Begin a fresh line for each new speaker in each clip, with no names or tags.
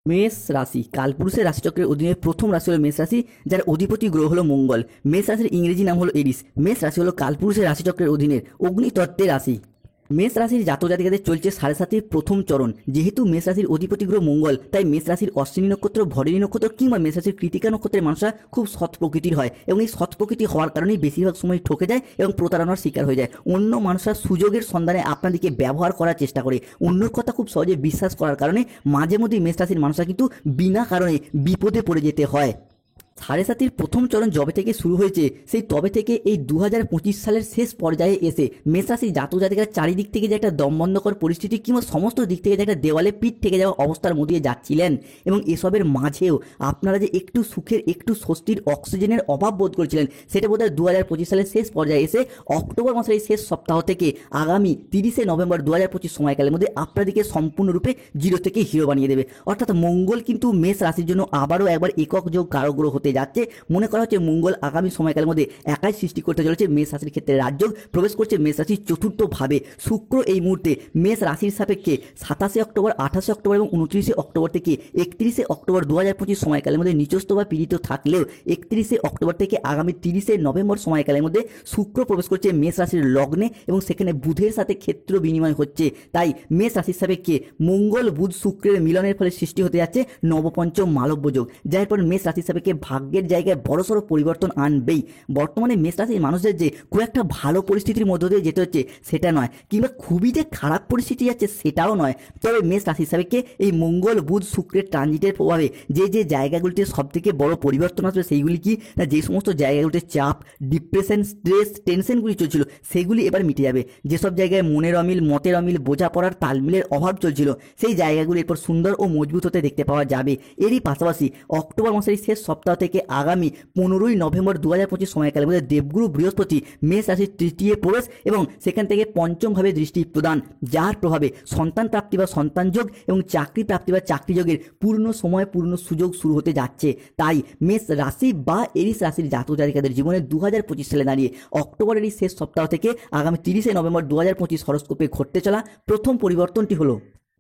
মেষ রাশি কালপুরুষের রাশিচক্রের অধীনে প্রথম রাশি হলো মেষ রাশি, যার অধিপতি গ্রহ হলো মঙ্গল। মেষ রাশির ইংরেজি নাম হলো এরিস। মেষ রাশি হলো কালপুরুষের রাশিচক্রের অধীনের অগ্নিতত্ত্বের রাশি। মেষ রাশির জাতক জাতিকাদের চলছে 7.5 প্রথম চরণ। যেহেতু মেষ রাশির অধিপতি গ্রহ মঙ্গল, তাই মেষ রাশির অশ্বিনী নক্ষত্র, ভরণী নক্ষত্র কিংবা মেষ রাশির কৃতিকা নক্ষত্রের মানুষরা খুব সৎ প্রকৃতির হয় এবং এই সৎ প্রকৃতি হওয়ার কারণেই বেশিরভাগ সময় ঠকে যায় এবং প্রতারণার শিকার হয়ে যায়। অন্য মানুষরা সুযোগের সন্ধানে আপনাদেরকে ব্যবহার করার চেষ্টা করে। অন্যর কথা খুব সহজে বিশ্বাস করার কারণে মাঝে মধ্যেই মেষ রাশির মানুষরা কিন্তু বিনা কারণে বিপদে পড়ে যেতে হয়। 7.5 প্রথম চরণ যবে থেকে শুরু হয়েছে, সেই তবে থেকে এই 2025 সালের শেষ পর্যায়ে এসে মেষ রাশির জাতক জাতিকারা চারিদিক থেকে যে একটা দমবন্ধকর পরিস্থিতি কিংবা সমস্ত দিক থেকে যে একটা দেওয়ালে পিঠ থেকে যাওয়া অবস্থার মধ্যে দিয়ে যাচ্ছিলেন, এবং এসবের মাঝেও আপনারা যে একটু সুখের, একটু স্বস্তির, অক্সিজেনের অভাব বোধ করছিলেন, সেটা বোধহয় 2025 সালের শেষ পর্যায়ে এসে অক্টোবর মাসের এই শেষ সপ্তাহ থেকে আগামী 30 নভেম্বর 2025 সময়কালের মধ্যে আপনাদেরকে সম্পূর্ণরূপে জিরো থেকে হিরো বানিয়ে দেবে। অর্থাৎ মঙ্গল কিন্তু মেষ রাশির জন্য আবারও একবার একক যোগ কারক গ্রহ হতে যাচ্ছে। মনে করা হচ্ছে মঙ্গল আগামী সময়কালের মধ্যে একাই সৃষ্টি করতে চলেছে মেষ রাশির ক্ষেত্রে রাজযোগ, প্রবেশ করছে মেষ রাশির চতুর্থ ভাবে। শুক্র এই মুহূর্তে মেষ রাশির সাপেক্ষে 27 অক্টোবর, 28 অক্টোবর এবং 29 অক্টোবর থেকে 31 অক্টোবর 2025 সময়কালের মধ্যে নিচস্থ বা পীড়িত থাকলেও 31 অক্টোবর থেকে আগামী 30 নভেম্বর সময়কালের মধ্যে শুক্র প্রবেশ করছে মেষ রাশির লগ্নে এবং সেখানে বুধের সাথে ক্ষেত্র বিনিময় হচ্ছে। তাই মেষ রাশির সাপেক্ষে মঙ্গল বুধ শুক্রের মিলনের ফলে সৃষ্টি হতে যাচ্ছে নবপঞ্চম মালব্য যোগ, যার পর মেষ রাশির সাপেক্ষে ভাগ্যের জায়গায় বড়সড় পরিবর্তন আনবেই। বর্তমানে মেষ রাশির মানুষদের যে খুব একটা ভালো পরিস্থিতির মধ্য দিয়ে যেতে হচ্ছে সেটা নয়, কিংবা খুবই যে খারাপ পরিস্থিতি যাচ্ছে সেটাও নয়। তবে মেষ রাশির সাপেক্ষে এই মঙ্গল বুধ শুক্রের ট্রানজিটের প্রভাবে যে যে জায়গাগুলিতে সব থেকে বড় পরিবর্তন আসবে সেইগুলি কি না, যে সমস্ত জায়গাগুলিতে চাপ, ডিপ্রেশন, স্ট্রেস, টেনশনগুলি চলছিল সেগুলি এবার মিটে যাবে। যেসব জায়গায় মনের অমিল, মতের অমিল, বোঝাপড়ার তালমিলের অভাব চলছিল সেই জায়গাগুলি এরপর সুন্দর ও মজবুত হতে দেখতে পাওয়া যাবে। এরই পাশাপাশি অক্টোবর মাসের শেষ সপ্তাহ থেকে আগামী 15 নভেম্বর 2025 সময়কালের মধ্যে দেবগুরু বৃহস্পতি মেষ রাশির তৃতীয় প্রবেশ এবং সেখান থেকে পঞ্চমভাবে দৃষ্টি প্রদান, যার প্রভাবে সন্তান প্রাপ্তি বা সন্তান যোগ এবং চাকরি প্রাপ্তি বা চাকরি যোগের পূর্ণ সময়, পূর্ণ সুযোগ শুরু হতে যাচ্ছে। তাই মেষ রাশি বা এরিস রাশির জাতক জাতিকাদের জীবনে 2025 সালে দাঁড়িয়ে অক্টোবরের এই শেষ সপ্তাহ থেকে আগামী 30 নভেম্বর 2025 হরস্কোপে ঘটতে চলা প্রথম পরিবর্তনটি হলো,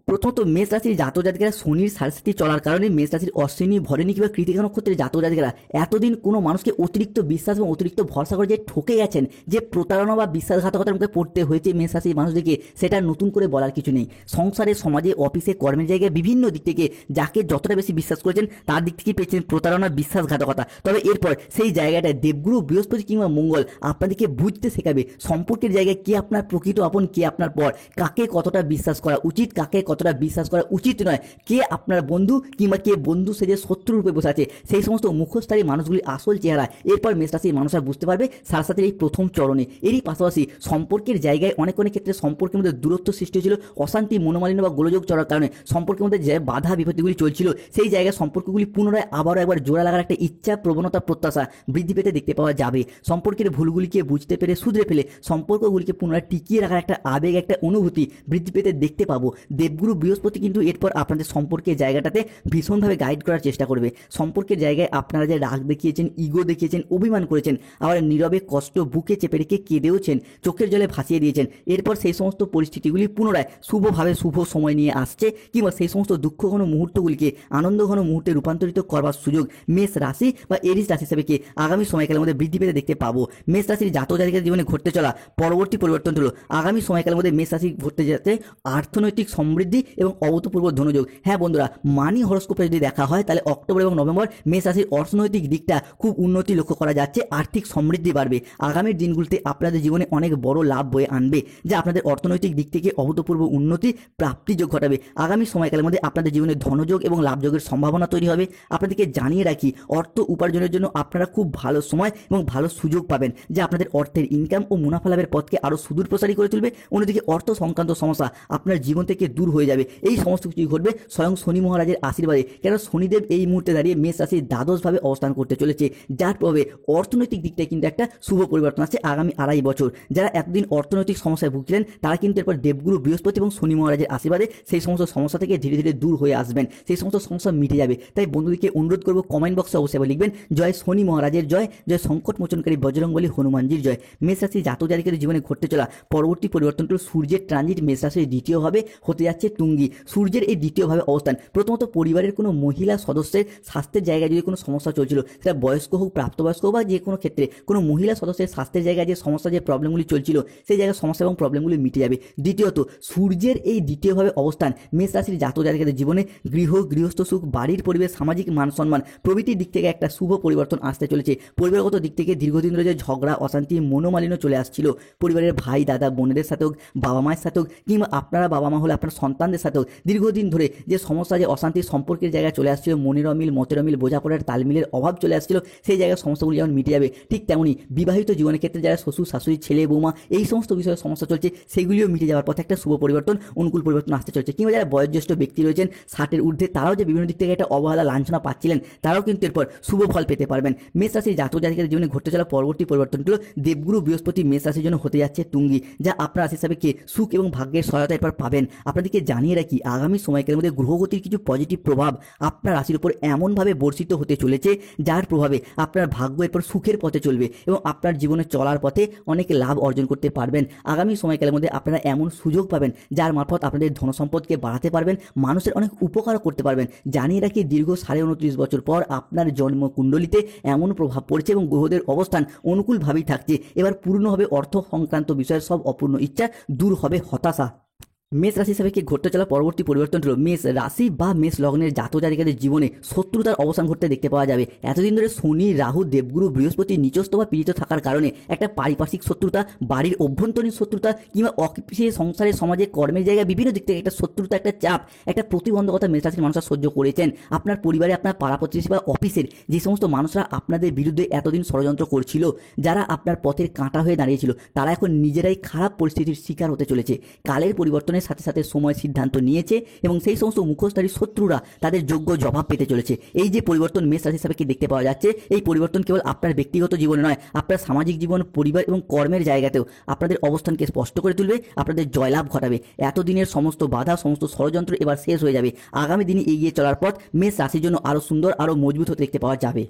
প্রথমত মেষ রাশির জাতক জাতিকারা শনির সাড়ে চলার কারণে মেষ রাশির অশ্বিনী, ভরণী কিংবা কৃতিকা নক্ষত্রের জাতক জাতিকারা এতদিন কোনো মানুষকে অতিরিক্ত বিশ্বাস এবং অতিরিক্ত ভরসা করে যে ঠকে গেছেন, যে প্রতারণা বা বিশ্বাসঘাতকতার মুখে পড়তে হয়েছে মেষ রাশির মানুষদেরকে, সেটা নতুন করে বলার কিছু নেই। সংসারে, সমাজে, অফিসে, কর্মের জায়গায় বিভিন্ন দিক থেকে যাকে যতটা বেশি বিশ্বাস করেছেন তার দিক থেকে পেয়েছেন প্রতারণা, বিশ্বাসঘাতকতা। তবে এরপর সেই জায়গাটায় দেবগুরু বৃহস্পতি কিংবা মঙ্গল আপনাদেরকে বুঝতে শেখাবে সম্পর্কের জায়গায় কে আপনার প্রকৃত আপন, কে আপনার পর, কাকে কতটা বিশ্বাস করা উচিত, কাকে কতটা বিশ্বাস করা উচিত নয়, কে আপনার বন্ধু কিংবা কে বন্ধু সেজে শত্রু রূপে বসে আছে, সেই সমস্ত মুখোশধারী মানুষগুলির আসল চেহারা এরপর মেষ রাশির মানুষরা বুঝতে পারবে সাথে এই প্রথম চরণে। এরই পাশাপাশি সম্পর্কের জায়গায় অনেক অনেক ক্ষেত্রে সম্পর্কের মধ্যে দূরত্ব সৃষ্টি হয়েছিল, অশান্তি, মনোমালিন্য বা গোলযোগ চলার কারণে সম্পর্কের মধ্যে যে বাধা বিপত্তিগুলি চলছিল সেই জায়গায় সম্পর্কগুলি পুনরায় আবারও একবার জোড়া লাগার একটা ইচ্ছা, প্রবণতা, প্রত্যাশা বৃদ্ধি পেতে দেখতে পাওয়া যাবে। সম্পর্কের ভুলগুলিকে বুঝতে পেরে শুধরে ফেলে সম্পর্কগুলিকে পুনরায় টিকিয়ে রাখার একটা আবেগ, একটা অনুভূতি বৃদ্ধি পেতে দেখতে পাবো। দেবগুরু বৃহস্পতি কিন্তু এরপর আপনাদের সম্পর্কের জায়গাটাতে ভীষণভাবে গাইড করার চেষ্টা করবে। সম্পর্কের জায়গায় আপনারা যে রাগ দেখিয়েছেন, ইগো দেখিয়েছেন, অভিমান করেছেন, আবার নীরবে কষ্ট বুকে চেপে রেখে কেঁদেওছেন, চোখের জলে ভাসিয়ে দিয়েছেন, এরপর সেই সমস্ত পরিস্থিতিগুলি পুনরায় শুভভাবে শুভ সময় নিয়ে আসছে, কিংবা সেই সমস্ত দুঃখঘন মুহূর্তগুলিকে আনন্দঘন মুহূর্তে রূপান্তরিত করবার সুযোগ মেষ রাশি বা এরিস রাশি হিসেবে আগামী সময়কালের মধ্যে বৃদ্ধি পেতে দেখতে পাবো। মেষ রাশির জাতক জাতিকাদের জীবনে ঘটতে চলা পরবর্তী পরিবর্তন হলো আগামী সময়কালের মধ্যে মেষ রাশি ঘটতে যাচ্ছে অর্থনৈতিক সমৃদ্ধি এবং অভূতপূর্ব ধনযোগ। হ্যাঁ বন্ধুরা, মানি হরস্কোপে যদি দেখা হয় তাহলে অক্টোবর এবং নভেম্বর মেষ রাশির অর্থনৈতিক দিকটা খুব উন্নতি লক্ষ্য করা যাচ্ছে, আর্থিক সমৃদ্ধি বাড়বে। আগামীর দিনগুলিতে আপনাদের জীবনে অনেক বড় লাভ বয়ে আনবে, যা আপনাদের অর্থনৈতিক দিক থেকে অভূতপূর্ব উন্নতি প্রাপ্তিযোগ ঘটাবে। আগামী সময়কালের মধ্যে আপনাদের জীবনে ধনযোগ এবং লাভযোগের সম্ভাবনা তৈরি হবে। আপনাদেরকে জানিয়ে রাখি, অর্থ উপার্জনের জন্য আপনারা খুব ভালো সময় এবং ভালো সুযোগ পাবেন, যা আপনাদের অর্থের ইনকাম ও মুনাফা লাভের পথকে আরও সুদূর প্রসারী করে তুলবে। অন্যদিকে অর্থ সংক্রান্ত সমস্যা আপনার জীবন থেকে দূর হয়ে যাবে। এই সমস্ত কিছুই ঘটবে স্বয়ং শনি মহারাজের আশীর্বাদে, কেন শনিদেব এই মুহূর্তে দাঁড়িয়ে মেষ রাশির দ্বাদশভাবে অবস্থান করতে চলেছে, যার প্রভাবে অর্থনৈতিক দিকটায় কিন্তু একটা শুভ পরিবর্তন আসছে আগামী 2.5 বছর। যারা এতদিন অর্থনৈতিক সমস্যায় ভুগছিলেন তারা কিন্তু এরপর দেবগুরু বৃহস্পতি এবং শনি মহারাজের আশীর্বাদে সেই সমস্ত সমস্যা থেকে ধীরে ধীরে দূর হয়ে আসবেন, সেই সমস্ত সমস্যা মিটে যাবে। তাই বন্ধুদেরকে অনুরোধ করবো কমেন্ট বক্সে অবশ্যই লিখবেন জয় শনি মহারাজের জয়, জয় সংকট মোচনকারী বজরংবলী হনুমানজির জয়। মেষ রাশির জাতক জাতিকাদের জীবনে ঘটতে চলা পরবর্তী পরিবর্তনটি সূর্যের ট্রানজিট মেষ রাশির দ্বিতীয়ভাবে হতে যাচ্ছে তুঙ্গি। সূর্যের এই দ্বিতীয়ভাবে অবস্থান প্রথমত পরিবারের কোনো মহিলা সদস্যের স্বাস্থ্যের জায়গায় যদি কোনো সমস্যা চলছিল, সেটা বয়স্ক হোক, প্রাপ্তবয়স্ক হোক বা যে কোনো ক্ষেত্রে কোনো মহিলা সদস্যের স্বাস্থ্যের জায়গায় যে সমস্যা, যে প্রবলেমগুলি চলছিল, সেই জায়গায় সমস্যা এবং প্রবলেমগুলি মিটে যাবে। দ্বিতীয়ত সূর্যের এই দ্বিতীয়ভাবে অবস্থান মেষ রাশির জাতক জাতিকাদের জীবনে গৃহস্থ সুখ, বাড়ির পরিবেশ, সামাজিক মান সম্মান প্রভৃতির দিক থেকে একটা শুভ পরিবর্তন আসতে চলেছে। পরিবারগত দিক থেকে দীর্ঘদিন ধরে যে ঝগড়া, অশান্তি, মনোমালিন্য চলে আসছিল, পরিবারের ভাই দাদা বোনেদের সাথেও, বাবা মায়ের সাথেও, কিংবা আপনারা বাবা মা হলে আপনার সন্তানদের সাথেও দীর্ঘদিন ধরে যে সমস্যা, যে অশান্তির সম্পর্কের জায়গায় চলে আসছিল, মনের অমিল, মতের অমিল, বোঝাপড়ার তালমিলের অভাব চলে আসছিল, সেই জায়গায় সমস্যাগুলি যেমন মিটে যাবে, ঠিক তেমনই বিবাহিত জীবনের ক্ষেত্রে যারা শ্বশুর শাশুড়ি, ছেলে বৌমা এই সমস্ত বিষয়ে সমস্যা চলছে, সেগুলিও মিটে যাওয়ার পথে একটা শুভ পরিবর্তন, অনুকূল পরিবর্তন আসতে চলছে। কিংবা যারা বয়োজ্যেষ্ঠ ব্যক্তি রয়েছেন 60-এর ঊর্ধ্বে, তারাও যে বিভিন্ন দিক থেকে একটা অবহেলা লাঞ্ছনা পাচ্ছিলেন, তারাও কিন্তু এরপর শুভ ফল পেতে পারবেন। মেষ রাশির জাতক জাতিকাদের জীবনে ঘটতে চলা পরবর্তী পরিবর্তনগুলো, দেবগুরু বৃহস্পতি মেষ রাশির জন্য হতে যাচ্ছে তুঙ্গি, যা আপনার রাশি হিসাবে সুখ এবং ভাগ্যের সহায়তা এরপর পাবেন। আপনাদেরকে জানিয়ে রাখি, আগামী সময়কালের মধ্যে গ্রহগতির কিছু পজিটিভ প্রভাব আপনার রাশির উপর এমনভাবে বর্ষিত হতে চলেছে, যার প্রভাবে আপনার ভাগ্য এরপর সুখের পথে চলবে এবং আপনার জীবনে চলার পথে অনেক লাভ অর্জন করতে পারবেন। আগামী সময়কালের মধ্যে আপনারা এমন সুযোগ পাবেন, যার মারফত আপনাদের ধনসম্পদকে বাড়াতে পারবেন, মানুষের অনেক উপকার করতে পারবেন। জানিয়ে রাখি, দীর্ঘ 29.5 বছর পর আপনার জন্মকুণ্ডলিতে এমন প্রভাব পড়ছে এবং গ্রহদের অবস্থান অনুকূলভাবেই থাকছে। এবার পূর্ণ হবে অর্থ সংক্রান্ত বিষয়ের সব অপূর্ণ ইচ্ছা, দূর হবে হতাশা। মেষ রাশি হিসাবে ঘটতে চলা পরবর্তী পরিবর্তন হলো, মেষ রাশি বা মেষ লগ্নের জাতক জাতিকাদের জীবনে শত্রুতার অবসান ঘটতে দেখতে পাওয়া যাবে। এতদিন ধরে শনি, রাহু, দেবগুরু বৃহস্পতি নিচস্থ বা পীড়িত থাকার কারণে একটা পারিপার্শ্বিক শত্রুতা, বাড়ির অভ্যন্তরীণ শত্রুতা, কিংবা অফিসে, সংসারে, সমাজে, কর্মের জায়গায় বিভিন্ন দিক থেকে একটা শত্রুতা, একটা চাপ, একটা প্রতিবন্ধকতা মেষ রাশির মানুষরা সহ্য করেছেন। আপনার পরিবারে, আপনার পাড়া প্রতিবেশী বা অফিসের যে সমস্ত মানুষরা আপনাদের বিরুদ্ধে এতদিন ষড়যন্ত্র করছিল, যারা আপনার পথের কাঁটা হয়ে দাঁড়িয়েছিল, তারা এখন নিজেরাই খারাপ পরিস্থিতির শিকার হতে চলেছে। কালের পরিবর্তনের সাথে সাথে সময় সিদ্ধান্ত নিয়েছে এবং সেই সমস্ত মুখোশধারী শত্রুরা তাদের যোগ্য জবাব পেতে চলেছে। এই যে পরিবর্তন মেষ রাশি হিসাবে দেখতে পাওয়া যাচ্ছে, এই পরিবর্তন কেবল আপনার ব্যক্তিগত জীবনে নয়, আপনার সামাজিক জীবন, পরিবার এবং কর্মের জায়গাতেও আপনাদের অবস্থানকে স্পষ্ট করে তুলবে, আপনাদের জয়লাভ ঘটাবে। এতদিনের সমস্ত বাধা, সমস্ত ষড়যন্ত্র এবার শেষ হয়ে যাবে। আগামী দিনে এগিয়ে চলার পথ মেষ রাশির জন্য আরও সুন্দর, আরও মজবুত হতে দেখতে পাওয়া যাবে।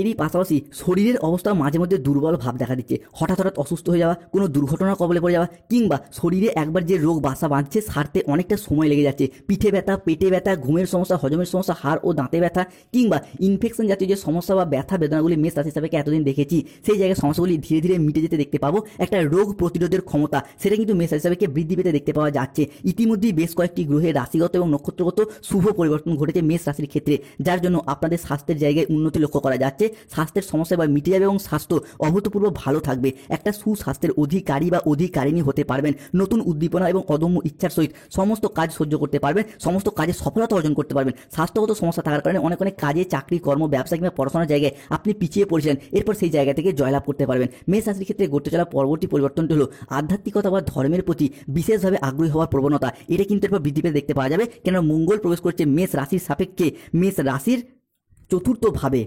এরই পাশাপাশি শরীরের অবস্থা মাঝে মধ্যে দুর্বল ভাব দেখা দিচ্ছে। হঠাৎ অসুস্থ হয়ে যাওয়া, কোনো দুর্ঘটনার কবলে পড়ে যাওয়া, কিংবা শরীরে একবার যে রোগ বাসা বাঁধছে সারতে অনেকটা সময় লেগে যাচ্ছে। পিঠে ব্যথা, পেটে ব্যথা, ঘুমের সমস্যা, হজমের সমস্যা, হাড় ও দাঁতে ব্যথা, কিংবা ইনফেকশন জাতীয় যে সমস্যা বা ব্যথা বেদনাগুলি মেষ রাশি হিসাবে এতদিন দেখেছি, সেই জায়গায় সমস্যাগুলি ধীরে ধীরে মিটে যেতে দেখতে পাবো। একটা রোগ প্রতিরোধের ক্ষমতা, সেটা কিন্তু মেষ রাশি হিসাবে বৃদ্ধি পেতে দেখতে পাওয়া যাচ্ছে। ইতিমধ্যেই বেশ কয়েকটি গ্রহের রাশিগত এবং নক্ষত্রগত শুভ পরিবর্তন ঘটেছে মেষ রাশির ক্ষেত্রে, যার জন্য আপনাদের স্বাস্থ্যের জায়গায় উন্নতি লক্ষ্য করা যাচ্ছে। স্বাস্থ্যের সমস্যা এবার মিটে যাবে এবং স্বাস্থ্য অভূতপূর্ব ভালো থাকবে। একটা সুস্বাস্থ্যের অধিকারী বা অধিকারিণী হতে পারবেন। নতুন উদ্দীপনা এবং অদম্য ইচ্ছার সহিত সমস্ত কাজ সহ্য করতে পারবেন, সমস্ত কাজে সফলতা অর্জন করতে পারবেন। স্বাস্থ্যগত সমস্যা থাকার কারণে অনেক কাজে, চাকরি, কর্ম, ব্যবসা কিংবা পড়াশোনার জায়গায় আপনি পিছিয়ে পড়েছিলেন, এরপর সেই জায়গা থেকে জয়লাভ করতে পারবেন। মেষ রাশির ক্ষেত্রে ঘটতে চলা পরবর্তী পরিবর্তনটি হলো আধ্যাত্মিকতা বা ধর্মের প্রতি বিশেষভাবে আগ্রহী হওয়ার প্রবণতা। এটা কিন্তু এরপর বৃদ্ধি পেতে দেখতে পাওয়া যাবে, কেন মঙ্গল প্রবেশ করছে মেষ রাশির সাপেক্ষে মেষ রাশির চতুর্থভাবে।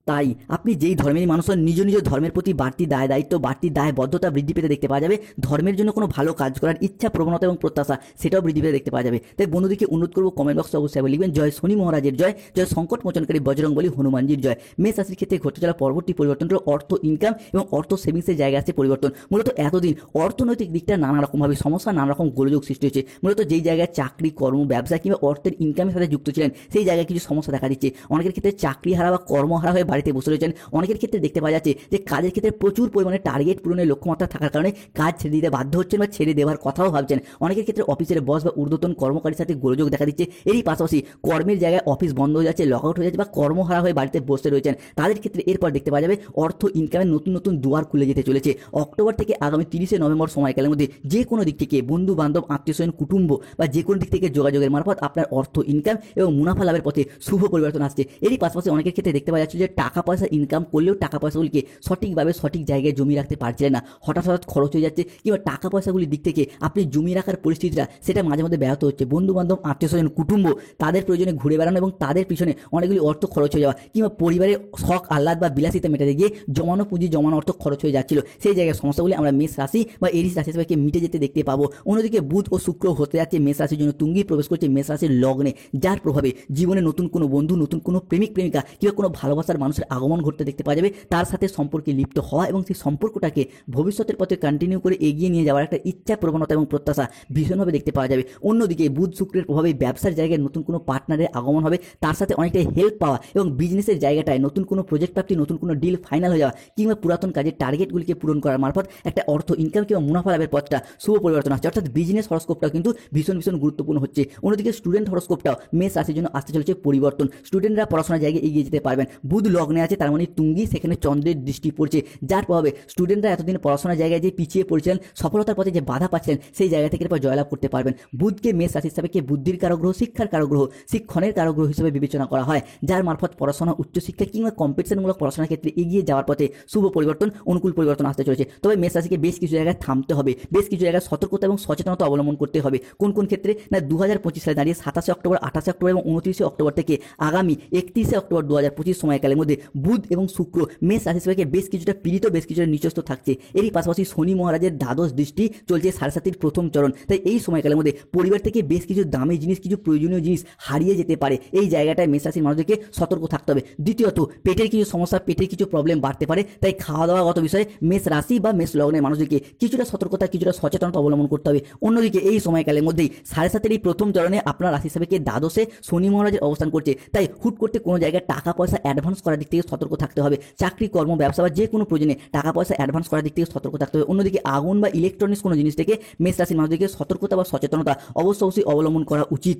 তাই আপনি যেই ধর্মেরই মানুষ হন, নিজ নিজ ধর্মের প্রতি বাড়তি দায় দায়িত্ব, বাড়তি দায়বদ্ধতা বৃদ্ধি পেতে দেখতে পাওয়া যাবে। ধর্মের জন্য কোনো ভালো কাজ করার ইচ্ছা, প্রবণতা এবং প্রত্যাশা, সেটাও বৃদ্ধি পেতে দেখতে পাওয়া যাবে। তাই বন্ধুদেরকে অনুরোধ করবো, কমেন্ট বক্সে অবশ্যই লিখবেন জয় শনি মহারাজের জয়, জয় সংকট মোচনকারী বজরংবলী হনুমানজির জয়। মেষ রাশির ক্ষেত্রে ঘটতে চলা পরবর্তী পরিবর্তন হলো অর্থ ইনকাম এবং অর্থ সেভিংসের জায়গায় আছে পরিবর্তন। মূলত এতদিন অর্থনৈতিক দিকটা নানা রকমভাবে সমস্যা, নানা রকম গোলযোগ সৃষ্টি হয়েছে। মূলত যেই জায়গায় চাকরি, কর্ম, ব্যবসা কিংবা অর্থের ইনকামের সাথে যুক্ত ছিলেন, সেই জায়গায় কিছু সমস্যা দেখা দিচ্ছে। অনেকের ক্ষেত্রে চাকরি হারা বা কর্মহারা হয়ে বাড়িতে বসে রয়েছেন। অনেকের ক্ষেত্রে দেখতে পাওয়া যাচ্ছে যে কাজের ক্ষেত্রে প্রচুর পরিমাণে টার্গেট পূরণের লক্ষ্যমাত্রা থাকার কারণে কাজ ছেড়ে দিতে বাধ্য হচ্ছেন বা ছেড়ে দেওয়ার কথাও ভাবছেন। অনেকের ক্ষেত্রে অফিসের বস বা ঊর্ধ্বতন কর্মকারীর সাথে গোলযোগ দেখা দিচ্ছে। এরই পাশাপাশি কর্মের জায়গায় অফিস বন্ধ হয়ে যাচ্ছে, লক আউট হয়ে যাচ্ছে বা কর্মহারা হয়ে বাড়িতে বসে রয়েছেন। তাদের ক্ষেত্রে এরপর দেখতে পাওয়া যাবে অর্থ ইনকামের নতুন নতুন দুয়ার খুলে যেতে চলেছে। অক্টোবর থেকে আগামী 30 নভেম্বর সময়কালের মধ্যে যে কোনো দিক থেকে বন্ধু বান্ধব, আত্মীয় স্বজন, কুটুম্ব বা যে কোনো দিক থেকে যোগাযোগের মারফত আপনার অর্থ ইনকাম এবং মুনাফা লাভের পথে শুভ পরিবর্তন আসছে। এরই পাশাপাশি অনেকের ক্ষেত্রে দেখতে পাওয়া যাচ্ছে যে টাকা পয়সা ইনকাম করলেও টাকা পয়সাগুলিকে সঠিকভাবে সঠিক জায়গায় জমিয়ে রাখতে পারছিলেন না, হঠাৎ খরচ হয়ে যাচ্ছে, কিংবা টাকা পয়সাগুলির দিক থেকে আপনি জমিয়ে রাখার পরিস্থিতিটা সেটা মাঝে মধ্যে ব্যাহত হচ্ছে। বন্ধু বান্ধব, আত্মীয় স্বজন, কুটুম্ব তাদের প্রয়োজনে ঘুরে বেড়ানো এবং তাদের পিছনে অনেকগুলি অর্থ খরচ হয়ে যাওয়া, কিংবা পরিবারের শখ আহ্লাদ বা বিলাসিতা মেটাতে গিয়ে জমানো পুঁজি, জমানো অর্থ খরচ হয়ে যাচ্ছিল। সেই জায়গায় সমস্যাগুলি আমরা মেষ রাশি বা এরিস রাশি সবাইকে মিটে যেতে দেখতে পাবো। অন্যদিকে বুধ ও শুক্র হতে যাচ্ছে মেষ রাশির জন্য তুঙ্গি, প্রবেশ করছে মেষ রাশির লগ্নে, যার প্রভাবে জীবনে নতুন কোনো বন্ধু, নতুন কোনো প্রেমিক প্রেমিকা কিংবা কোনো ভালোবাসার মানুষ মানুষের আগমন ঘটতে দেখতে পাওয়া যাবে, তার সাথে সম্পর্কে লিপ্ত হওয়া এবং সেই সম্পর্কটাকে ভবিষ্যতের পথে কন্টিনিউ করে এগিয়ে নিয়ে যাওয়ার একটা ইচ্ছা, প্রবণতা এবং প্রত্যাশা ভীষণভাবে দেখতে পাওয়া যাবে। অন্যদিকে বুধ শুক্রের প্রভাবে ব্যবসার জায়গায় নতুন কোনো পার্টনারের আগমন হবে, তার সাথে অনেকটাই হেল্প পাওয়া এবং বিজনেসের জায়গাটায় নতুন কোনো প্রজেক্ট প্রাপ্তি, নতুন কোনো ডিল ফাইনাল হয়ে যাওয়া কিংবা পুরাতন কাজের টার্গেটগুলিকে পূরণ করার মারফত একটা অর্থ ইনকাম কিংবা মুনাফা লাভের পথটা শুভ পরিবর্তন আসছে। অর্থাৎ বিজনেস হরস্কোপটাও কিন্তু ভীষণ গুরুত্বপূর্ণ হচ্ছে। অন্যদিকে স্টুডেন্ট হরস্কোপটাও মেষ রাশির জন্য আসতে চলেছে পরিবর্তন। স্টুডেন্টরা পড়াশোনার জায়গায় এগিয়ে যেতে পারবেন। বুধ লগ্নে আছে, তার মানে তুঙ্গি, সেখানে চন্দ্রের দৃষ্টি পড়ছে, যার প্রভাবে স্টুডেন্টরা এতদিন পড়াশোনার জায়গায় যে পিছিয়ে পড়ছিলেন, সফলতার পথে যে বাধা পাচ্ছিলেন, সেই জায়গা থেকে এরপর জয়লাভ করতে পারবেন। বুধকে মেষ রাশি হিসাবে বুদ্ধির কারক গ্রহ, শিক্ষার কারক গ্রহ, শিক্ষণের কারক গ্রহ হিসেবে বিবেচনা করা হয়, যার মারফত পড়াশোনা, উচ্চশিক্ষা কিংবা কম্পিটিশনমূলক পড়াশোনার ক্ষেত্রে এগিয়ে যাওয়ার পথে শুভ পরিবর্তন, অনুকূল পরিবর্তন আসতে চলেছে। তবে মেষ রাশিকে বেশ কিছু জায়গায় থামতে হবে, বেশ কিছু জায়গায় সতর্কতা এবং সচেতনতা অবলম্বন করতে হবে। কোন কোন ক্ষেত্রে? না, 2025 সালে দাঁড়িয়ে 27 অক্টোবর, 28 অক্টোবর এবং 29 অক্টোবর থেকে আগামী 31 অক্টোবর 2025 সময়কালের মধ্যে বুধ এবং শুক্র মেষ রাশি হিসেবে বেশ কিছুটা পীড়িত, বেশ কিছুটা নিচস্থ থাকছে। এরই পাশাপাশি শনি মহারাজের দ্বাদশ দৃষ্টি চলছে 7.5-র প্রথম চরণ। তাই এই সময়কালের মধ্যে পরিবার থেকে বেশ কিছু দামি জিনিস, কিছু প্রয়োজনীয় জিনিস হারিয়ে যেতে পারে। এই জায়গাটায় মেষ রাশির মানুষদেরকে সতর্ক থাকতে হবে। দ্বিতীয়ত, পেটের কিছু সমস্যা, পেটের কিছু প্রবলেম বাড়তে পারে। তাই খাওয়া দাওয়াগত বিষয়ে মেষ রাশি বা মেষ লগ্নের মানুষদেরকে কিছুটা সতর্কতা, কিছুটা সচেতনতা অবলম্বন করতে হবে। অন্যদিকে এই সময়কালের মধ্যেই 7.5-এর এই প্রথম চরণে আপনার রাশি হিসাবে দ্বাদশে শনি মহারাজের অবস্থান করছে। তাই হুট করতে কোনো জায়গায় টাকা পয়সা অ্যাডভান্স করার দিক থেকে সতর্ক থাকতে হবে। চাকরি, কর্ম, ব্যবসা বা যে কোনো প্রয়োজনে টাকা পয়সা অ্যাডভান্স করার দিক থেকে সতর্ক থাকতে হবে। অন্যদিকে আগুন বা ইলেকট্রনিক্স কোনো জিনিস থেকে মেষ রাশির মানুষদেরকে সতর্কতা বা সচেতনতা অবশ্যই অবলম্বন করা উচিত।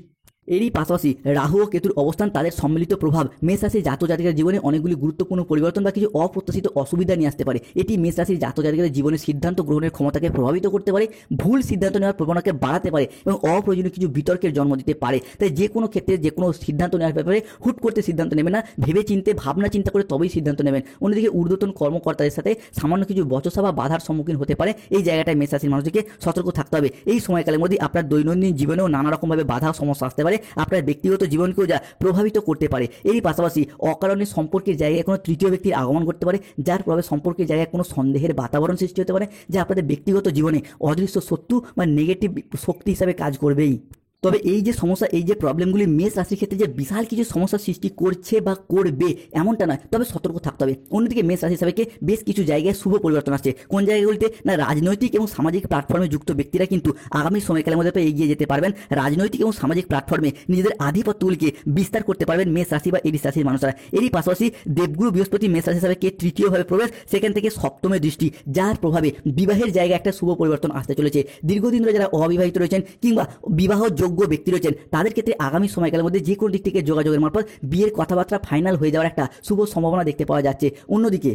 এরই পাশাপাশি রাহু ও কেতুর অবস্থান, তাদের সম্মিলিত প্রভাব মেষ রাশির জাতকের জীবনে অনেকগুলি গুরুত্বপূর্ণ পরিবর্তন বা কিছু অপ্রত্যাশিত অসুবিধা নিয়ে আসতে পারে। এটি মেষ রাশির জাতকের জীবনে সিদ্ধান্ত গ্রহণের ক্ষমতাকে প্রভাবিত করতে পারে, ভুল সিদ্ধান্ত নেওয়ার প্রবণতাকে বাড়াতে পারে এবং অপ্রয়োজনীয় কিছু বিতর্কের জন্ম দিতে পারে। তাই যে কোনো ক্ষেত্রে যে কোনো সিদ্ধান্ত নেওয়ার ব্যাপারে হুট করতে সিদ্ধান্ত নেবেন না, ভেবে চিন্তে, ভাবনা চিন্তা করে তবেই সিদ্ধান্ত নেবেন। অন্যদিকে ঊর্ধ্বতন কর্মকর্তাদের সাথে সামান্য কিছু বচসা বা বাধার সম্মুখীন হতে পারে। এই জায়গাটায় মেষ রাশির মানুষদেরকে সতর্ক থাকতে হবে। এই সময়কালের মধ্যে আপনার দৈনন্দিন জীবনেও নানা রকমভাবে বাধা সমস্যা আসতে পারে, আপনার ব্যক্তিগত জীবনকেও যা প্রভাবিত করতে পারে। এরই পাশাপাশি অকারণে সম্পর্কের জায়গায় কোনো তৃতীয় ব্যক্তির আগমন করতে পারে, যার প্রভাবে সম্পর্কের জায়গায় কোনো সন্দেহের বাতাবরণ সৃষ্টি হতে পারে, যা আপনাদের ব্যক্তিগত জীবনে অদৃশ্য শত্রু বা নেগেটিভ শক্তি হিসাবে কাজ করবেই। তবে এই যে সমস্যা, এই যে প্রবলেমগুলি মেষ রাশির ক্ষেত্রে যে বিশাল কিছু সমস্যার সৃষ্টি করছে বা করবে এমনটা নয়, তবে সতর্ক থাকতে হবে। অন্যদিকে মেষ রাশি হিসাবে বেশ কিছু জায়গায় শুভ পরিবর্তন আসছে। কোন জায়গাগুলিতে? না, রাজনৈতিক এবং সামাজিক প্ল্যাটফর্মে যুক্ত ব্যক্তিরা কিন্তু আগামী সময়কালের মধ্যে এগিয়ে যেতে পারবেন। রাজনৈতিক এবং সামাজিক প্ল্যাটফর্মে নিজেদের আধিপত্যগুলিকে বিস্তার করতে পারবেন মেষ রাশি বা এরিস রাশির মানুষরা। এরই পাশাপাশি দেবগুরু বৃহস্পতি মেষ রাশি হিসাবে তৃতীয়ভাবে প্রবেশ, সেখান থেকে সপ্তমে দৃষ্টি, যার প্রভাবে বিবাহের জায়গায় একটা শুভ পরিবর্তন আসতে চলেছে। দীর্ঘদিন ধরে যারা অবিবাহিত রয়েছেন কিংবা বিবাহযোগ্য ব্যক্তি রয়েছেন, তাদের ক্ষেত্রে আগামী সময়কালের মধ্যে যে কোনো দিক থেকে যোগাযোগের মারফত বিয়ের কথাবার্তা ফাইনাল হয়ে যাওয়ার একটা শুভ সম্ভাবনা দেখতে পাওয়া যাচ্ছে। অন্যদিকে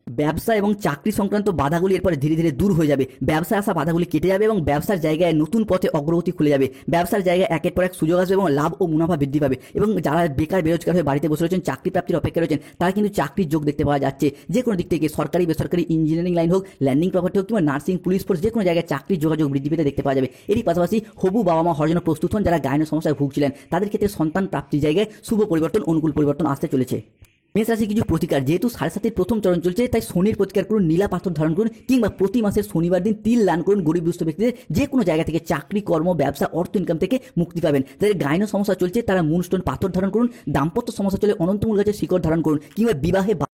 ব্যবসা এবং চাকরি সংক্রান্ত বাধাগুলি এরপরে ধীরে ধীরে দূর হয়ে যাবে। ব্যবসায় আসা বাধাগুলি কেটে যাবে এবং ব্যবসার জায়গায় নতুন পথে অগ্রগতি খুলে যাবে। ব্যবসার জায়গায় একের পর এক সুযোগ আসবে এবং লাভ ও মুনাফা বৃদ্ধি পাবে। এবং যারা বেকার বেরোজগার হয়ে বাড়িতে বসে রয়েছেন, চাকরি প্রাপ্তির অপেক্ষা রয়েছেন, তারা কিন্তু চাকরির যোগ দেখতে পাওয়া যাচ্ছে। যে কোনো দিক থেকে সরকারি, বেসরকারি, ইঞ্জিনিয়ারিং লাইন হোক, ল্যান্ডিং প্রপার্টি হোক কিংবা নার্সিং, পুলিশ ফোর্স, যে কোনো জায়গায় চাকরির যোগাযোগ বৃদ্ধি পেতে দেখতে পাওয়া যাবে। এরই পাশাপাশি হবু বাবা মা হওয়ার জন্য প্রস্তুত হন, যারা গায়নের সমস্যায় ভুগছিলেন, তাদের ক্ষেত্রে সন্তান প্রাপ্তির জায়গায় শুভ পরিবর্তন, অনুকূল পরিবর্তন আসতে চলেছে। মেষ রাশি কিছু প্রতিকার, যেহেতু 7.5-এর প্রথম চরণ চলছে, তাই শনির প্রতিকার করুন, নীলা পাথর ধারণ করুন কিংবা প্রতি মাসের শনিবার দিন তিল দান করুন। গরিব দুস্থ ব্যক্তিদের যে কোনো জায়গা থেকে চাকরি, কর্ম, ব্যবসা, অর্থ ইনকাম থেকে মুক্তি পাবেন। যাদের গায়ন সমস্যা চলছে তারা মুনস্টোন পাথর ধারণ করুন। দাম্পত্য সমস্যা চলে অনন্তমূল গাছের শিকড় ধারণ করুন কিংবা বিবাহে